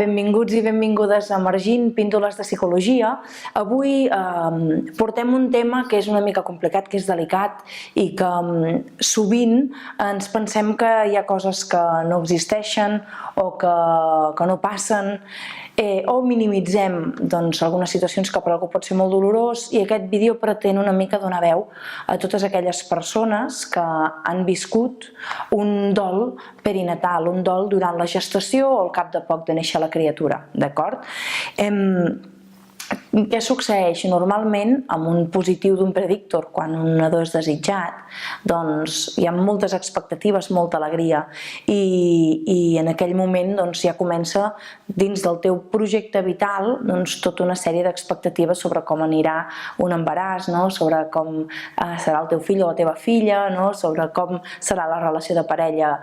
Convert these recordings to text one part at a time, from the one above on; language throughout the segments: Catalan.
Benvinguts i benvingudes a Emergint, píndoles de psicologia. Avui portem un tema que és una mica complicat, que és delicat i que sovint ens pensem que hi ha coses que no existeixen o que no passen, o minimitzem algunes situacions que per algú pot ser molt dolorós, i aquest vídeo pretén una mica donar veu a totes aquelles persones que han viscut un dol perinatal, un dol durant la gestació o al cap de poc de néixer la criatura, d'acord? Què succeeix? Normalment, amb un positiu d'un predictor, quan un nadó és desitjat, doncs hi ha moltes expectatives, molta alegria, i en aquell moment ja comença dins del teu projecte vital tota una sèrie d'expectatives sobre com anirà un embaràs, sobre com serà el teu fill o la teva filla, sobre com serà la relació de parella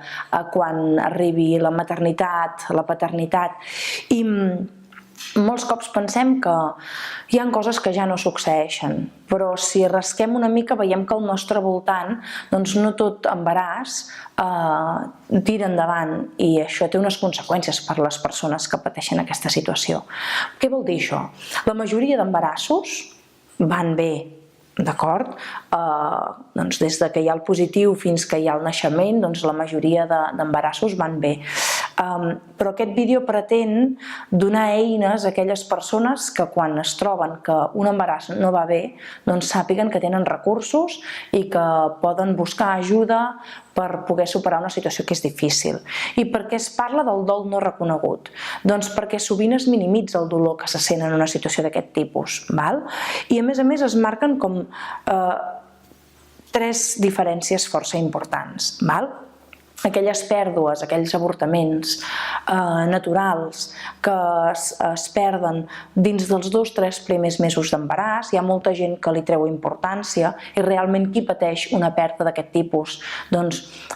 quan arribi la maternitat, la paternitat, i molts cops pensem que hi ha coses que ja no succeeixen, però si rasquem una mica veiem que al nostre voltant no tot embaràs tira endavant, i això té unes conseqüències per les persones que pateixen aquesta situació. Què vol dir això? La majoria d'embarassos van bé, d'acord? Des que hi ha el positiu fins que hi ha el naixement, la majoria d'embarassos van bé. Però aquest vídeo pretén donar eines a aquelles persones que quan es troben que un embaràs no va bé, sàpiguen que tenen recursos i que poden buscar ajuda per poder superar una situació que és difícil. I per què es parla del dol no reconegut? Doncs perquè sovint es minimitza el dolor que se sent en una situació d'aquest tipus, i a més es marquen com tres diferències força importants. Aquelles pèrdues, aquells avortaments naturals que es perden dins dels 2 o 3 primers mesos d'embaràs. Hi ha molta gent que li treu importància, i realment qui pateix una pèrdua d'aquest tipus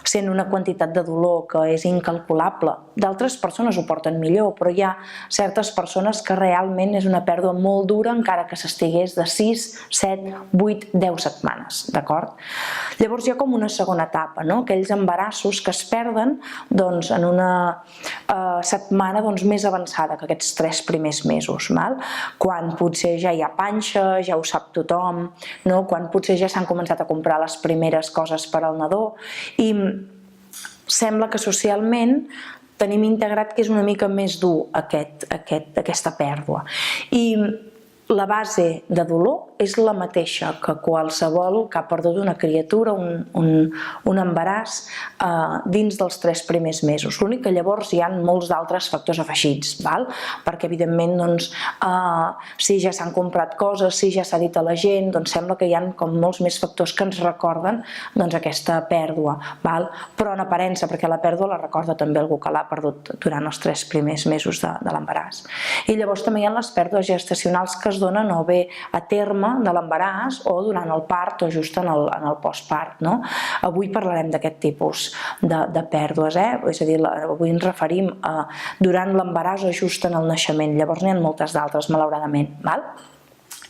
sent una quantitat de dolor que és incalculable. D'altres persones ho porten millor, però hi ha certes persones que realment és una pèrdua molt dura, encara que s'estigués de 6, 7, 8, 10 setmanes, d'acord? Llavors hi ha com una segona etapa, aquells embarassos que es perden en una setmana més avançada que aquests 3 primers mesos, quan potser ja hi ha panxa, ja ho sap tothom, quan potser ja s'han començat a comprar les primeres coses per al nadó, i sembla que socialment tenim integrat que és una mica més dur aquesta pèrdua. I la base de dolor és la mateixa que qualsevol que ha perdut una criatura, un embaràs, dins dels 3 primers mesos. L'únic que llavors hi ha molts d'altres factors afegits, perquè evidentment si ja s'han comprat coses, si ja s'ha dit a la gent, sembla que hi ha molts més factors que ens recorden aquesta pèrdua, però en aparença, perquè la pèrdua la recorda també algú que l'ha perdut durant els 3 primers mesos de l'embaràs. I llavors també hi ha les pèrdues gestacionals que es donen o bé a terme de l'embaràs o durant el part o just en el postpart. Avui parlarem d'aquest tipus de pèrdues, és a dir, avui ens referim a durant l'embaràs o just en el naixement. Llavors n'hi ha moltes d'altres, malauradament.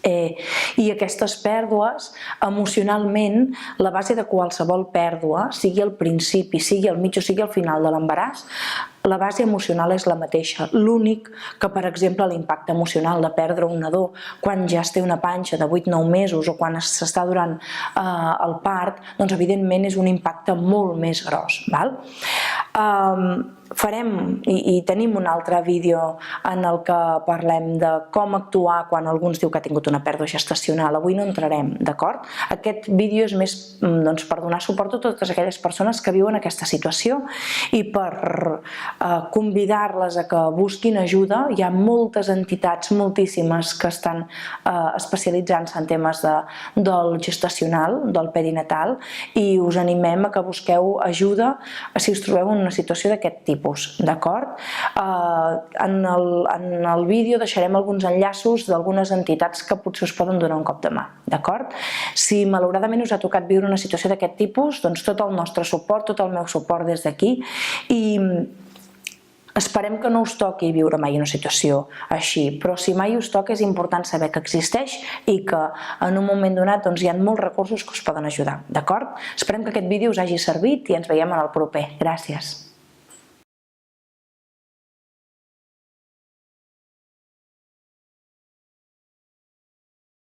I aquestes pèrdues, emocionalment, la base de qualsevol pèrdua, sigui al principi, sigui al mig o sigui al final de l'embaràs, la base emocional és la mateixa. L'únic que, per exemple, l'impacte emocional de perdre un nadó quan ja es té una panxa de 8-9 mesos o quan s'està durant el part, doncs evidentment és un impacte molt més gros. Farem i tenim un altre vídeo en el que parlem de com actuar quan algú ens diu que ha tingut una pèrdua gestacional. Avui no entrarem, d'acord? Aquest vídeo és més per donar suport a totes aquelles persones que viuen aquesta situació i per convidar-les a que busquin ajuda. Hi ha moltes entitats, moltíssimes, que estan especialitzant-se en temes de dol gestacional, dol perinatal, i us animem a que busqueu ajuda si us trobeu en una situació d'aquest tipus, d'acord? En el vídeo deixarem alguns enllaços d'algunes entitats que potser us poden donar un cop de mà, d'acord? Si malauradament us ha tocat viure una situació d'aquest tipus, doncs tot el nostre suport, tot el meu suport des d'aquí, i esperem que no us toqui viure mai una situació així, però si mai us toca és important saber que existeix i que en un moment donat hi ha molts recursos que us poden ajudar, d'acord? Esperem que aquest vídeo us hagi servit i ens veiem en el proper. Gràcies.